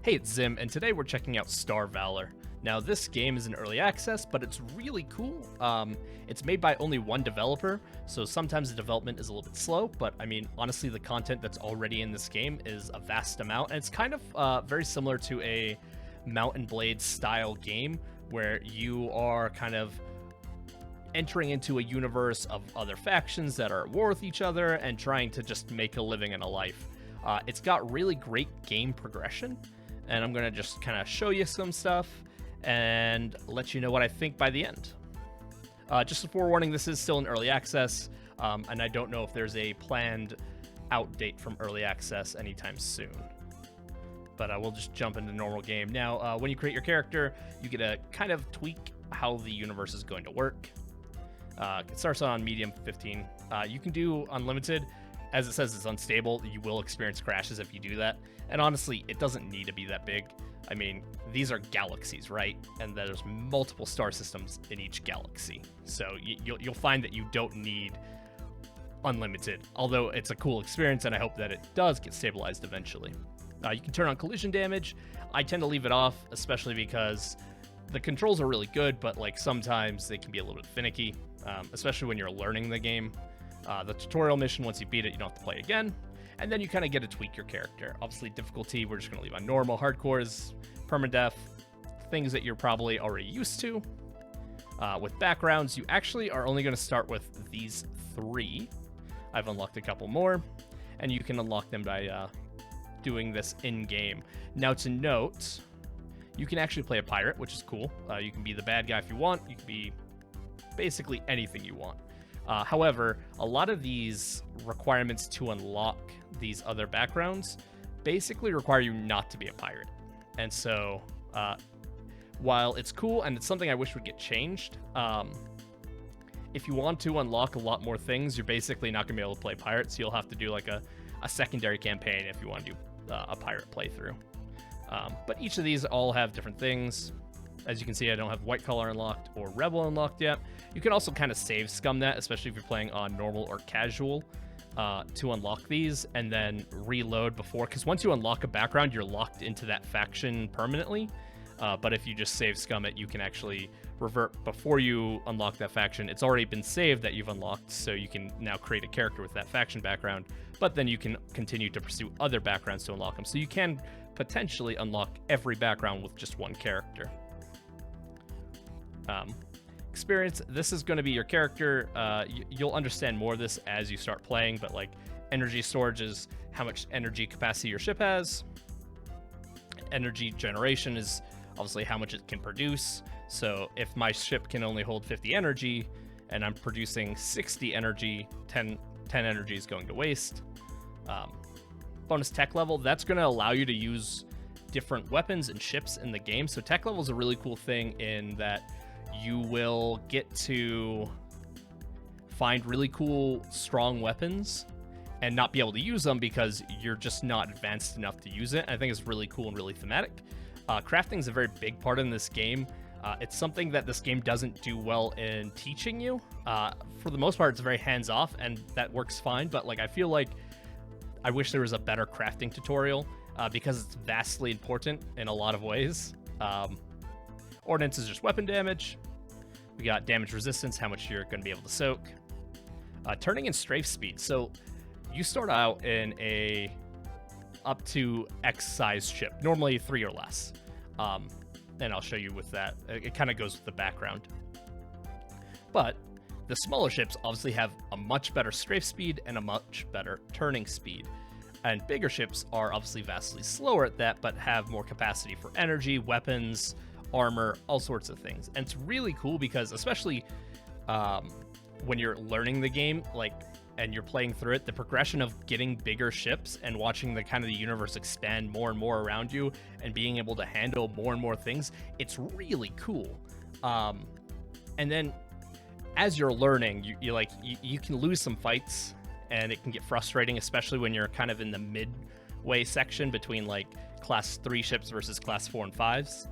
Hey, it's Zim, and today we're checking out Star Valor. Now, this game is in early access, but it's really cool. It's made by only one developer, so sometimes the development is a little bit slow, but I mean, honestly, the content that's already in this game is a vast amount, and it's kind of very similar to a Mount&Blade style game, where you are kind of entering into a universe of other factions that are at war with each other and trying to just make a living and a life. It's got really great game progression, and I'm going to just kind of show you some stuff and let you know what I think by the end. Just a forewarning, this is still in early access, and I don't know if there's a planned out date from early access anytime soon. But we'll just jump into the normal game. Now, when you create your character, you get to kind of tweak how the universe is going to work. It starts on medium 15. You can do unlimited. As it says, it's unstable. You will experience crashes if you do that. And honestly, it doesn't need to be that big. I mean, these are galaxies, right? And there's multiple star systems in each galaxy. So you'll find that you don't need unlimited, although it's a cool experience, and I hope that it does get stabilized eventually. You can turn on collision damage. I tend to leave it off, especially because the controls are really good, but like sometimes they can be a little bit finicky, especially when you're learning the game. The tutorial mission, once you beat it, you don't have to play again. And then you kind of get to tweak your character. Obviously, difficulty, we're just going to leave on normal. Hardcore is permadeath, things that you're probably already used to. With backgrounds, you actually are only going to start with these 3. I've unlocked a couple more, and you can unlock them by doing this in-game. Now, to note, you can actually play a pirate, which is cool. You can be the bad guy if you want. You can be basically anything you want. However, a lot of these requirements to unlock these other backgrounds basically require you not to be a pirate. And so, while it's cool and it's something I wish would get changed, if you want to unlock a lot more things, you're basically not going to be able to play pirates. You'll have to do like a secondary campaign if you want to do a pirate playthrough. But each of these all have different things. As you can see, I don't have white collar unlocked or rebel unlocked yet. You can also kind of save scum that, especially if you're playing on normal or casual, to unlock these and then reload before. Because once you unlock a background, you're locked into that faction permanently. But if you just save scum it, you can actually revert before you unlock that faction. It's already been saved that you've unlocked, so you can now create a character with that faction background. But then you can continue to pursue other backgrounds to unlock them. So you can potentially unlock every background with just one character. Experience, this is going to be your character. You'll understand more of this as you start playing, but like energy storage is how much energy capacity your ship has. Energy generation is obviously how much it can produce. So if my ship can only hold 50 energy and I'm producing 60 energy, 10 energy is going to waste. Bonus tech level, that's going to allow you to use different weapons and ships in the game. So tech level is a really cool thing in that you will get to find really cool, strong weapons and not be able to use them because you're just not advanced enough to use it. I think it's really cool and really thematic. Crafting is a very big part in this game. It's something that this game doesn't do well in teaching you. For the most part, it's very hands-off, and that works fine. But like, I feel like I wish there was a better crafting tutorial because it's vastly important in a lot of ways. Ordnance is just weapon damage. We got damage resistance, how much you're going to be able to soak. Turning and strafe speed. So you start out in a up to X size ship, normally 3 or less. And I'll show you with that. It kind of goes with the background. But the smaller ships obviously have a much better strafe speed and a much better turning speed. And bigger ships are obviously vastly slower at that, but have more capacity for energy, weapons, armor, all sorts of things. And it's really cool because especially when you're learning the game, like, and you're playing through it, the progression of getting bigger ships and watching the kind of the universe expand more and more around you and being able to handle more and more things, it's really cool. And then as you're learning, you can lose some fights and it can get frustrating, especially when you're kind of in the midway section between like class 3 ships versus class 4 and 5s.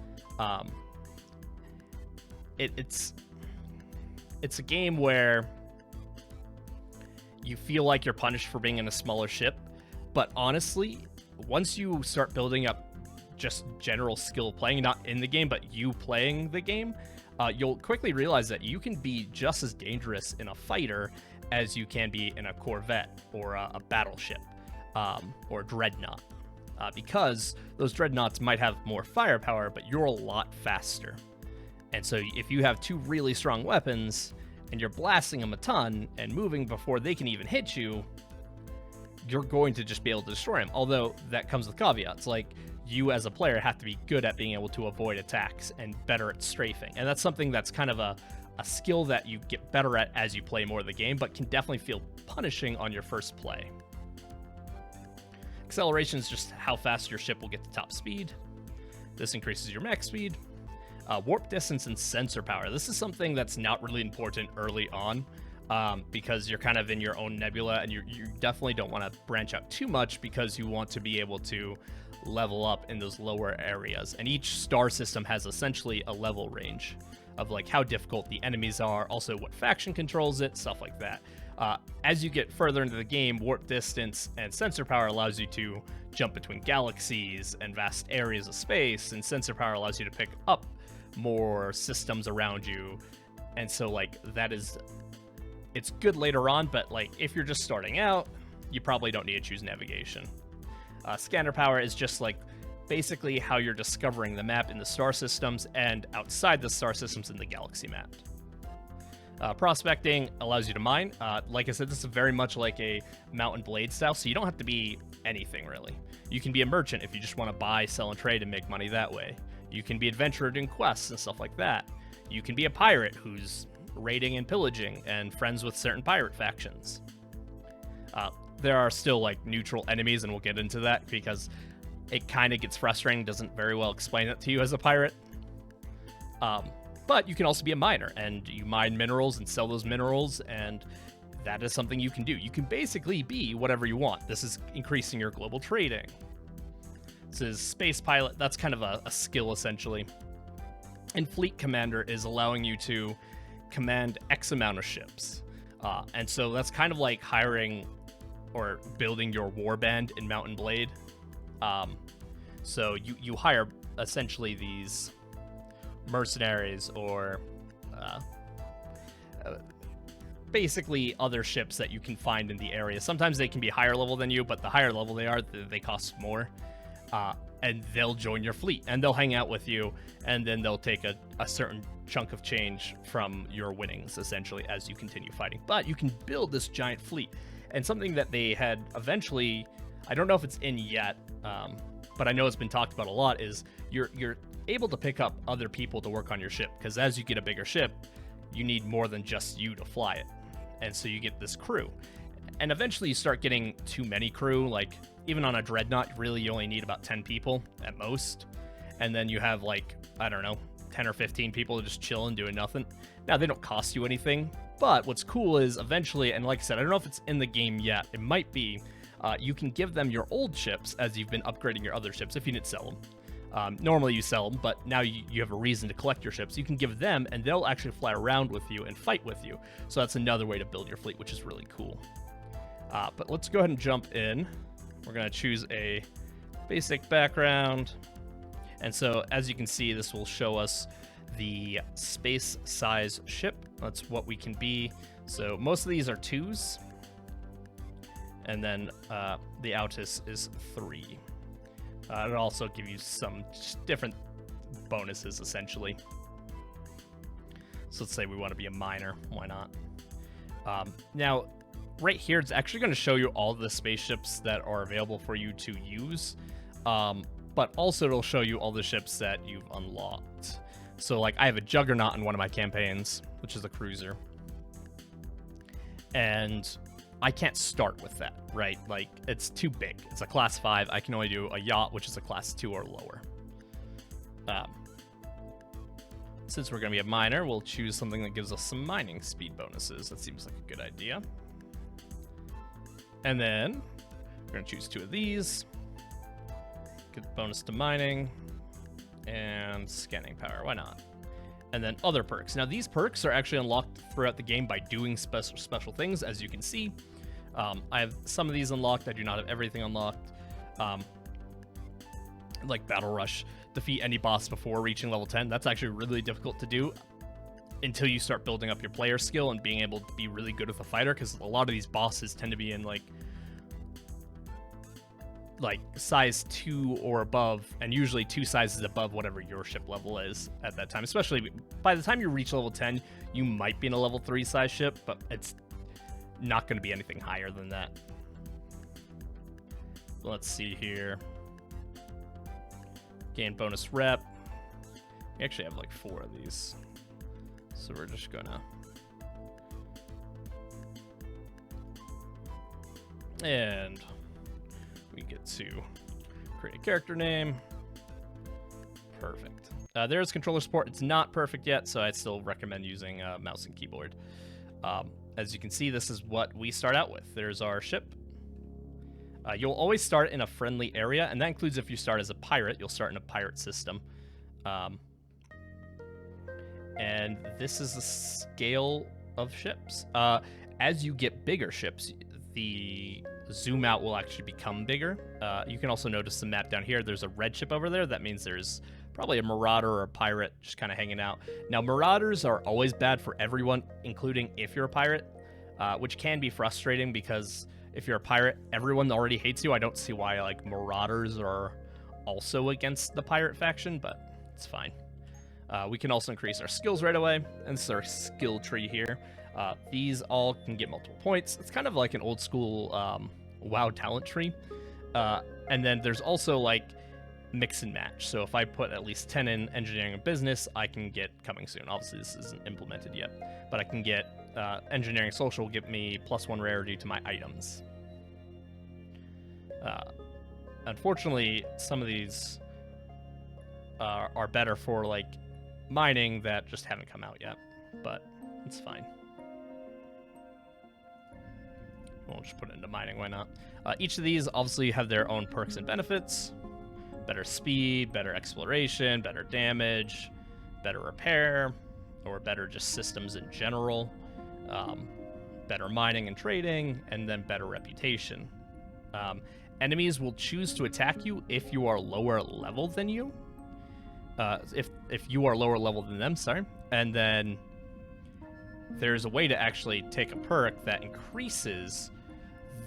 It's a game where you feel like you're punished for being in a smaller ship, but honestly, once you start building up just general skill playing, not in the game, but you playing the game, you'll quickly realize that you can be just as dangerous in a fighter as you can be in a Corvette or a battleship or dreadnought, because those dreadnoughts might have more firepower, but you're a lot faster. And so if you have two really strong weapons and you're blasting them a ton and moving before they can even hit you, you're going to just be able to destroy them. Although that comes with caveats, like you as a player have to be good at being able to avoid attacks and better at strafing. And that's something that's kind of a skill that you get better at as you play more of the game, but can definitely feel punishing on your first play. Acceleration is just how fast your ship will get to top speed. This increases your max speed. Warp distance and sensor power. This is something that's not really important early on, because you're kind of in your own nebula, and you definitely don't want to branch out too much, because you want to be able to level up in those lower areas. And each star system has essentially a level range of like how difficult the enemies are, also what faction controls it, stuff like that. As you get further into the game, warp distance and sensor power allows you to jump between galaxies and vast areas of space, and sensor power allows you to pick up more systems around you. And so like it's good later on, but like if you're just starting out, you probably don't need to choose navigation. Scanner power is just like basically how you're discovering the map in the star systems and outside the star systems in the galaxy map. Prospecting allows you to mine. Like I said, this is very much like a Mount&Blade style, so you don't have to be anything really. You can be a merchant if you just want to buy, sell, and trade and make money that way. You can be adventurer doing quests and stuff like that. You can be a pirate who's raiding and pillaging and friends with certain pirate factions. There are still like neutral enemies, and we'll get into that because it kind of gets frustrating, doesn't very well explain it to you as a pirate. But you can also be a miner, and you mine minerals and sell those minerals, and that is something you can do. You can basically be whatever you want. This is increasing your global trading. This is space pilot. That's kind of a skill, essentially. And fleet commander is allowing you to command X amount of ships. And so that's kind of like hiring or building your warband in Mount&Blade. So you hire essentially these mercenaries or basically other ships that you can find in the area. Sometimes they can be higher level than you, but the higher level they are, they cost more. And they'll join your fleet, and they'll hang out with you, and then they'll take a certain chunk of change from your winnings, essentially, as you continue fighting. But you can build this giant fleet. And something that they had eventually, I don't know if it's in yet, but I know it's been talked about a lot, is you're able to pick up other people to work on your ship, because as you get a bigger ship, you need more than just you to fly it. And so you get this crew. And eventually you start getting too many crew, like even on a dreadnought, really you only need about 10 people at most. And then you have like, I don't know, 10 or 15 people just chilling, doing nothing. Now, they don't cost you anything, but what's cool is eventually, and like I said, I don't know if it's in the game yet, it might be, you can give them your old ships as you've been upgrading your other ships if you didn't sell them. Normally you sell them, but now you have a reason to collect your ships. You can give them, and they'll actually fly around with you and fight with you. So that's another way to build your fleet, which is really cool. But let's go ahead and jump in. We're going to choose a basic background. And so as you can see, this will show us the space size ship. That's what we can be. So most of these are 2s. And then the Altus is 3. It'll also give you some different bonuses, essentially. So let's say we want to be a miner. Why not? Now, right here, it's actually going to show you all the spaceships that are available for you to use. But also it'll show you all the ships that you've unlocked. So like I have a Juggernaut in one of my campaigns, which is a cruiser. And I can't start with that, right? Like it's too big. It's a class 5. I can only do a yacht, which is a class 2 or lower. Since we're going to be a miner, we'll choose something that gives us some mining speed bonuses. That seems like a good idea. And then we're going to choose 2 of these. Get bonus to mining and scanning power. Why not? And then other perks. Now, these perks are actually unlocked throughout the game by doing special things, as you can see. I have some of these unlocked. I do not have everything unlocked. like Battle Rush, defeat any boss before reaching level 10. That's actually really difficult to do until you start building up your player skill and being able to be really good with a fighter, because a lot of these bosses tend to be in like size 2 or above, and usually 2 sizes above whatever your ship level is at that time. Especially by the time you reach level 10, you might be in a level 3 size ship, but it's not going to be anything higher than that. Let's see here. Gain bonus rep. We actually have like 4 of these, so we're just gonna, and we get to create a character name. Perfect. There's controller support. It's not perfect yet, so I still recommend using mouse and keyboard. As you can see, this is what we start out with. There's our ship. You'll always start in a friendly area, and that includes if you start as a pirate. You'll start in a pirate system. And this is the scale of ships. As you get bigger ships, the zoom out will actually become bigger. You can also notice the map down here. There's a red ship over there. That means there's probably a marauder or a pirate just kind of hanging out. Now, marauders are always bad for everyone, including if you're a pirate, which can be frustrating because if you're a pirate, everyone already hates you. I don't see why like marauders are also against the pirate faction, but it's fine. We can also increase our skills right away, and this is our skill tree here. These all can get multiple points. It's kind of like an old school WoW talent tree. And then there's also like mix and match. So if I put at least 10 in engineering and business, I can get coming soon. Obviously this isn't implemented yet, but I can get engineering social will give me +1 rarity to my items. Unfortunately, some of these are better for like mining that just haven't come out yet, but it's fine. We'll just put it into mining, why not? Each of these obviously have their own perks and benefits. Better speed, better exploration, better damage, better repair, or better just systems in general. Better mining and trading, and then better reputation. Enemies will choose to attack you if you are lower level than you. If you are lower level than them, sorry. And then there's a way to actually take a perk that increases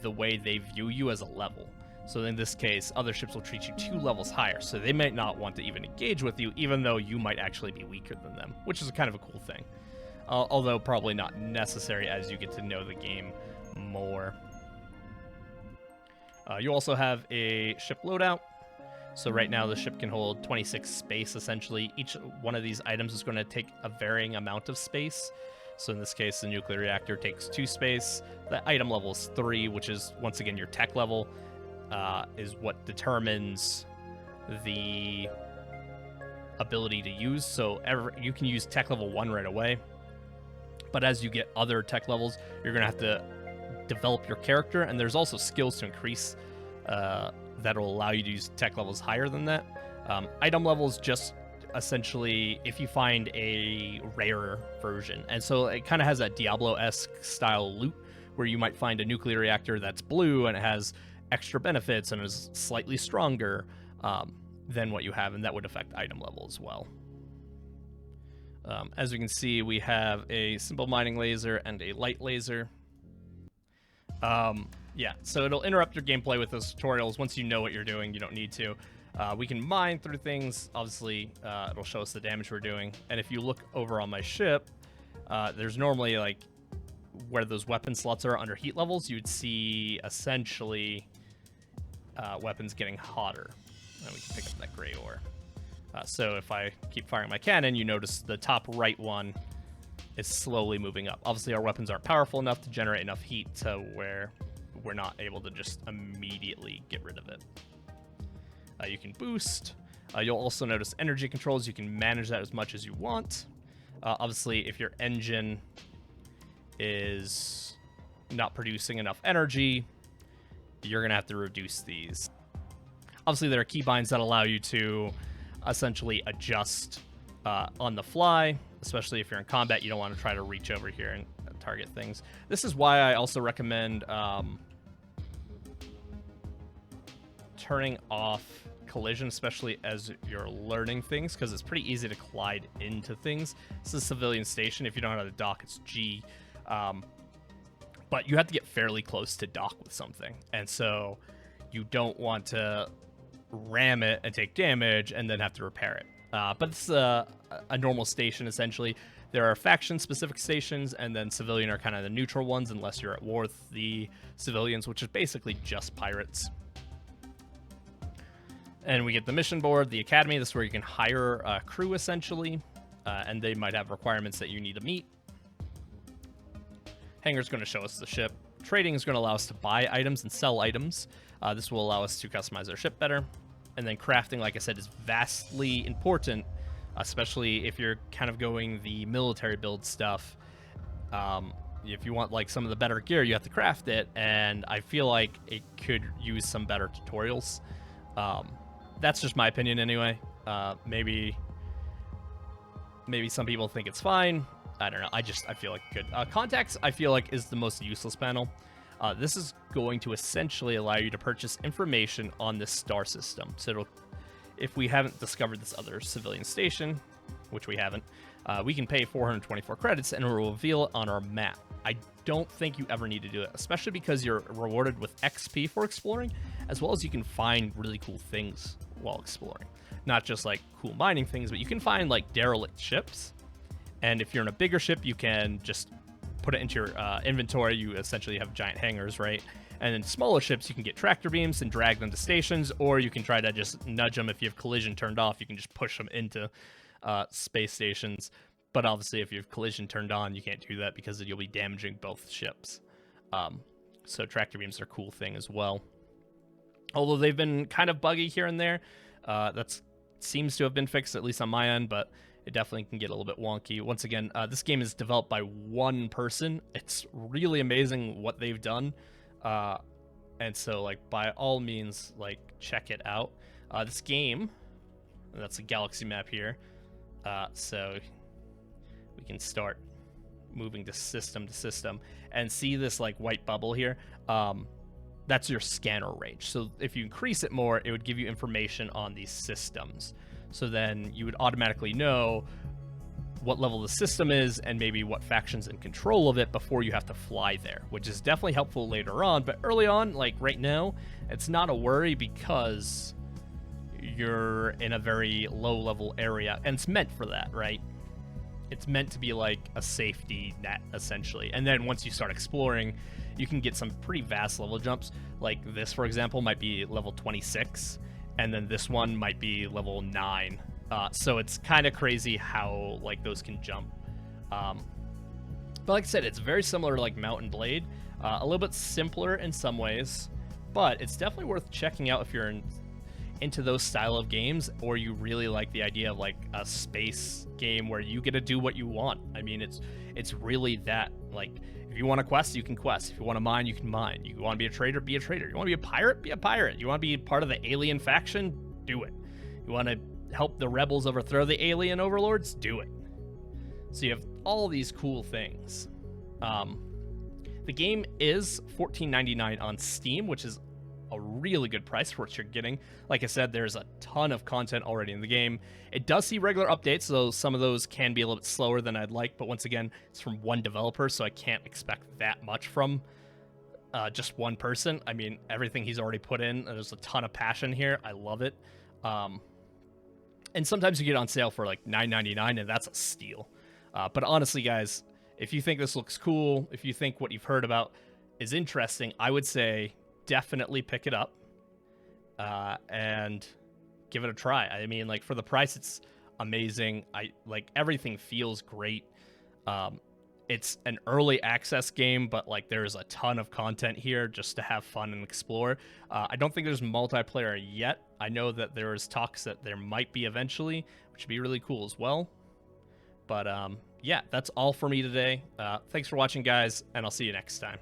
the way they view you as a level. So in this case, other ships will treat you 2 levels higher, so they might not want to even engage with you, even though you might actually be weaker than them, which is kind of a cool thing. Although probably not necessary as you get to know the game more. You also have a ship loadout. So right now the ship can hold 26 space, essentially. Each one of these items is going to take a varying amount of space. So in this case, the nuclear reactor takes 2 space. The item level is 3, which is, once again, your tech level, is what determines the ability to use. So you can use tech level 1 right away. But as you get other tech levels, you're going to have to develop your character. And there's also skills to increase that will allow you to use tech levels higher than that. Item levels just essentially if you find a rare version. And so it kind of has that Diablo-esque style loot where you might find a nuclear reactor that's blue and it has extra benefits and is slightly stronger than what you have, and that would affect item level as well. As you can see, we have a simple mining laser and a light laser. Yeah, so it'll interrupt your gameplay with those tutorials. Once you know what you're doing, you don't need to. We can mine through things. Obviously, it'll show us the damage we're doing. And if you look over on my ship, there's normally, like, where those weapon slots are under heat levels, you'd see, essentially, weapons getting hotter. And we can pick up that gray ore. So if I keep firing my cannon, you notice the top right one is slowly moving up. Obviously, our weapons aren't powerful enough to generate enough heat to where we're not able to just immediately get rid of it. You can boost. You'll also notice energy controls. You can manage that as much as you want. Obviously, if your engine is not producing enough energy, you're going to have to reduce these. Obviously, there are keybinds that allow you to essentially adjust on the fly, especially if you're in combat. You don't want to try to reach over here and target things. This is why I also recommend turning off collision, especially as you're learning things, because it's pretty easy to collide into things. This is a civilian station. If you don't know how to dock, it's G. But you have to get fairly close to dock with something, and so you don't want to ram it and take damage and then have to repair it. But it's a normal station, essentially. There are faction-specific stations, and then civilian are kind of the neutral ones, unless you're at war with the civilians, which is basically just pirates. And we get the mission board, the academy. This is where you can hire a crew, essentially, and they might have requirements that you need to meet. Hangar's going to show us the ship. Trading is going to allow us to buy items and sell items. This will allow us to customize our ship better. And then crafting, like I said, is vastly important, especially if you're kind of going the military build stuff. If you want like some of the better gear, you have to craft it, and I feel like it could use some better tutorials. That's just my opinion anyway. Maybe some people think it's fine. I don't know. I feel like good. Contacts, I feel like, is the most useless panel. This is going to essentially allow you to purchase information on this star system. So if we haven't discovered this other civilian station, which we haven't, we can pay 424 credits and it will reveal it on our map. I don't think you ever need to do it, especially because you're rewarded with XP for exploring, as well as you can find really cool things while exploring. Not just like cool mining things, but you can find like derelict ships. And if you're in a bigger ship, you can just put it into your inventory. You essentially have giant hangars, right? And in smaller ships, you can get tractor beams and drag them to stations, or you can try to just nudge them. If you have collision turned off, you can just push them into space stations. But obviously, if you have collision turned on, you can't do that because you'll be damaging both ships. So tractor beams are a cool thing as well. Although they've been kind of buggy here and there. That seems to have been fixed, at least on my end, but it definitely can get a little bit wonky. Once again, this game is developed by one person. It's really amazing what they've done. And so, like, by all means, like, check it out. This game, that's a galaxy map here. So we can start moving to system and see this, like, white bubble here. That's your scanner range. So if you increase it more, it would give you information on these systems. So then you would automatically know what level the system is and maybe what faction's in control of it before you have to fly there, which is definitely helpful later on. But early on, like right now, it's not a worry because you're in a very low level area, and it's meant for that, right? It's meant to be like a safety net, essentially. And then once you start exploring, you can get some pretty vast level jumps. Like this, for example, might be level 26. And then this one might be level 9. So it's kind of crazy how like those can jump. But like I said, it's very similar to like Mount&Blade. A little bit simpler in some ways, but it's definitely worth checking out if you're into those style of games, or you really like the idea of like a space game where you get to do what you want. I mean, it's really that. Like, if you want to quest, you can quest. If you want to mine, you can mine. You want to be a trader, be a trader. You want to be a pirate, be a pirate. You want to be part of the alien faction, do it. You want to help the rebels overthrow the alien overlords, do it. So you have all these cool things. The game is $14.99 on Steam, which is a really good price for what you're getting. Like I said, there's a ton of content already in the game. It does see regular updates, so some of those can be a little bit slower than I'd like, but once again, it's from one developer, so I can't expect that much from just one person. I mean, everything he's already put in, there's a ton of passion here. I love it. And sometimes you get on sale for like $9.99, and that's a steal. But honestly, guys, if you think this looks cool, if you think what you've heard about is interesting, I would say definitely pick it up and give it a try. I mean, like, for the price, it's amazing. Everything feels great. It's an early access game, but like there's a ton of content here just to have fun and explore. I don't think there's multiplayer yet. I know that there is talks that there might be eventually, which would be really cool as well. But yeah, that's all for me today. Thanks for watching, guys, and I'll see you next time.